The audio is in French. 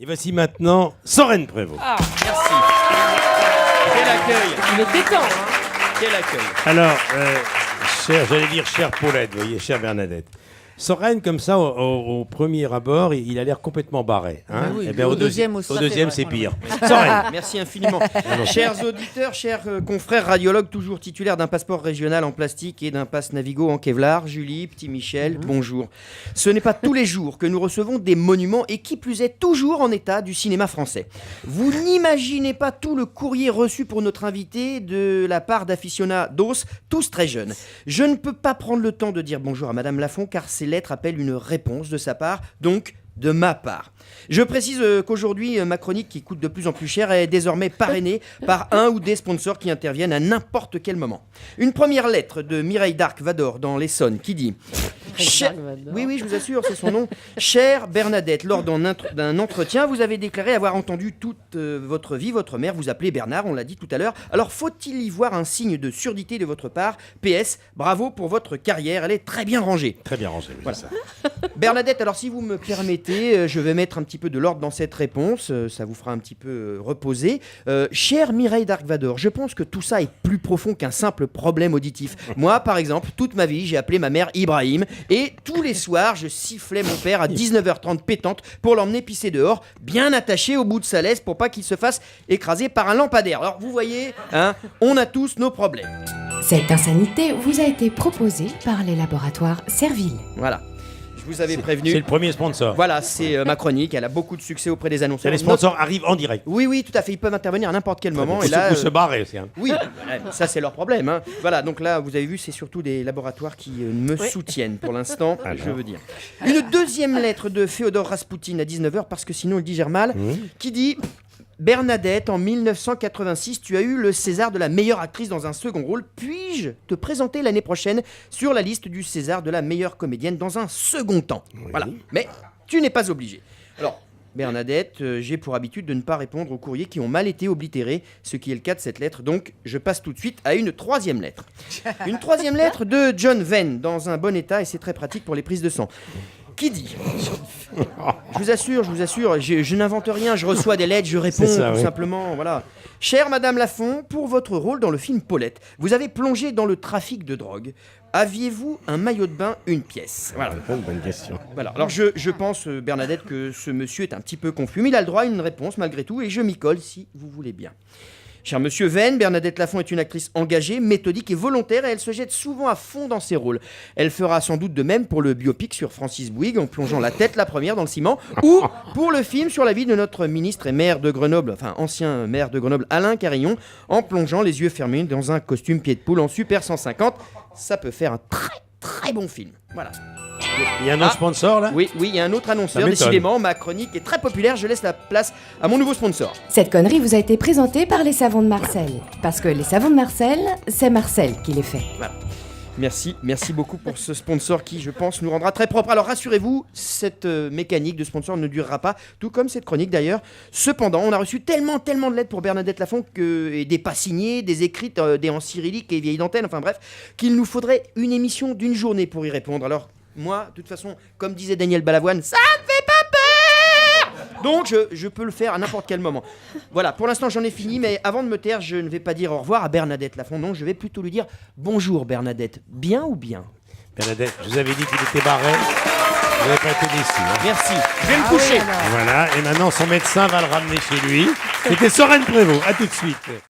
Et voici maintenant Soren Prévost. Ah, merci. Quel accueil. Il était temps, hein. Quel accueil. Alors, chère Paulette, vous voyez, chère Bernadette. Soren, comme ça, au premier abord, il a l'air complètement barré. Hein. Oui, Eh bien, au deuxième aussi. Au Ça, deuxième, c'est c'est vrai. pire. Soren. Merci infiniment. Chers auditeurs, chers confrères radiologues, toujours titulaires d'un passeport régional en plastique et d'un passe Navigo en Kevlar, Julie, petit Michel, bonjour. Ce n'est pas tous les jours que nous recevons des monuments et qui plus est toujours en état du cinéma français. Vous n'imaginez pas tout le courrier reçu pour notre invité de la part d'aficionados, tous très jeunes. Je ne peux pas prendre le temps de dire bonjour à Madame Lafont car ces lettres appellent une réponse de sa part, donc de ma part. Je précise qu'aujourd'hui, ma chronique qui coûte de plus en plus cher est désormais parrainée par un ou des sponsors qui interviennent à n'importe quel moment. Une première lettre de Mireille Darc-Vador dans l'Essonne qui dit... Oui, je vous assure, c'est son nom. Chère Bernadette, lors d'un entretien, vous avez déclaré avoir entendu toute votre vie votre mère vous appeler Bernard, on l'a dit tout à l'heure. Alors, faut-il y voir un signe de surdité de votre part? PS, bravo pour votre carrière, elle est très bien rangée. Très bien rangé, oui, Voilà. ça. Bernadette, alors si vous me permettez, je vais mettre un petit peu de l'ordre dans cette réponse, ça vous fera un petit peu reposer. Chère Mireille Darc-Vador, je pense que tout ça est plus profond qu'un simple problème auditif. Moi, par exemple, toute ma vie, j'ai appelé ma mère Ibrahim, et tous les soirs, je sifflais mon père à 19h30 pétante pour l'emmener pisser dehors, bien attaché au bout de sa laisse pour pas qu'il se fasse écraser par un lampadaire. Alors vous voyez, hein, on a tous nos problèmes. Cette insanité vous a été proposée par les laboratoires Serville. Voilà, je vous avais prévenu. C'est le premier sponsor. Voilà, c'est ma chronique, elle a beaucoup de succès auprès des annonceurs. Les sponsors arrivent en direct. Oui, tout à fait, ils peuvent intervenir à n'importe quel moment. Ou Et là, se barrer aussi. Hein. oui, ça c'est leur problème. Hein. Voilà, donc là, vous avez vu, c'est surtout des laboratoires qui me soutiennent pour l'instant, je veux dire. Une deuxième lettre de Féodor Raspoutine à 19h, parce que sinon il digère mal, qui dit... Bernadette, en 1986, tu as eu le César de la meilleure actrice dans un second rôle. Puis-je te présenter l'année prochaine sur la liste du César de la meilleure comédienne dans un second temps? Voilà, mais tu n'es pas obligé. Alors, Bernadette, j'ai pour habitude de ne pas répondre aux courriers qui ont mal été oblitérés, ce qui est le cas de cette lettre, donc je passe tout de suite à une troisième lettre. Une troisième lettre de John Venn, dans un bon état, et c'est très pratique pour les prises de sang. Qui dit? Je vous assure, je n'invente rien, je reçois des lettres, je réponds tout simplement, voilà. Chère Madame Lafont, pour votre rôle dans le film Paulette, vous avez plongé dans le trafic de drogue. Aviez-vous un maillot de bain, une pièce? Voilà. Une bonne question. Voilà. Alors je pense, Bernadette, que ce monsieur est un petit peu confus, mais il a le droit à une réponse malgré tout, et je m'y colle si vous voulez bien. Cher monsieur Venn, Bernadette Lafont est une actrice engagée, méthodique et volontaire et elle se jette souvent à fond dans ses rôles. Elle fera sans doute de même pour le biopic sur Francis Bouygues en plongeant la tête la première dans le ciment ou pour le film sur la vie de notre ministre et maire de Grenoble, enfin ancien maire de Grenoble, Alain Carillon, en plongeant les yeux fermés dans un costume pied de poule en Super 150. Ça peut faire un très bon film. Voilà. Il y a un autre sponsor là? Oui, il y a un autre annonceur. Ça m'étonne. Décidément, ma chronique est très populaire. Je laisse la place à mon nouveau sponsor. Cette connerie vous a été présentée par les savons de Marcel. Parce que les savons de Marcel, c'est Marcel qui les fait. Voilà. Merci beaucoup pour ce sponsor qui, je pense, nous rendra très propre. Alors rassurez-vous, cette mécanique de sponsor ne durera pas, tout comme cette chronique d'ailleurs. Cependant, on a reçu tellement de lettres pour Bernadette Lafont, et des pas signés, des écrites, des en cyrillique et vieilles dentelles, enfin bref, qu'il nous faudrait une émission d'une journée pour y répondre. Alors, moi, de toute façon, comme disait Daniel Balavoine, ça me fait pas peur! Donc, je peux le faire à n'importe quel moment. Voilà, pour l'instant, j'en ai fini, mais avant de me taire, je ne vais pas dire au revoir à Bernadette Lafont, non, je vais plutôt lui dire bonjour Bernadette. Bien ou bien? Bernadette, je vous avais dit qu'il était barré. Vous n'avez pas été déçu. Hein. Merci, je vais me coucher. Voilà, et maintenant son médecin va le ramener chez lui. C'était Soren Prévost, à tout de suite.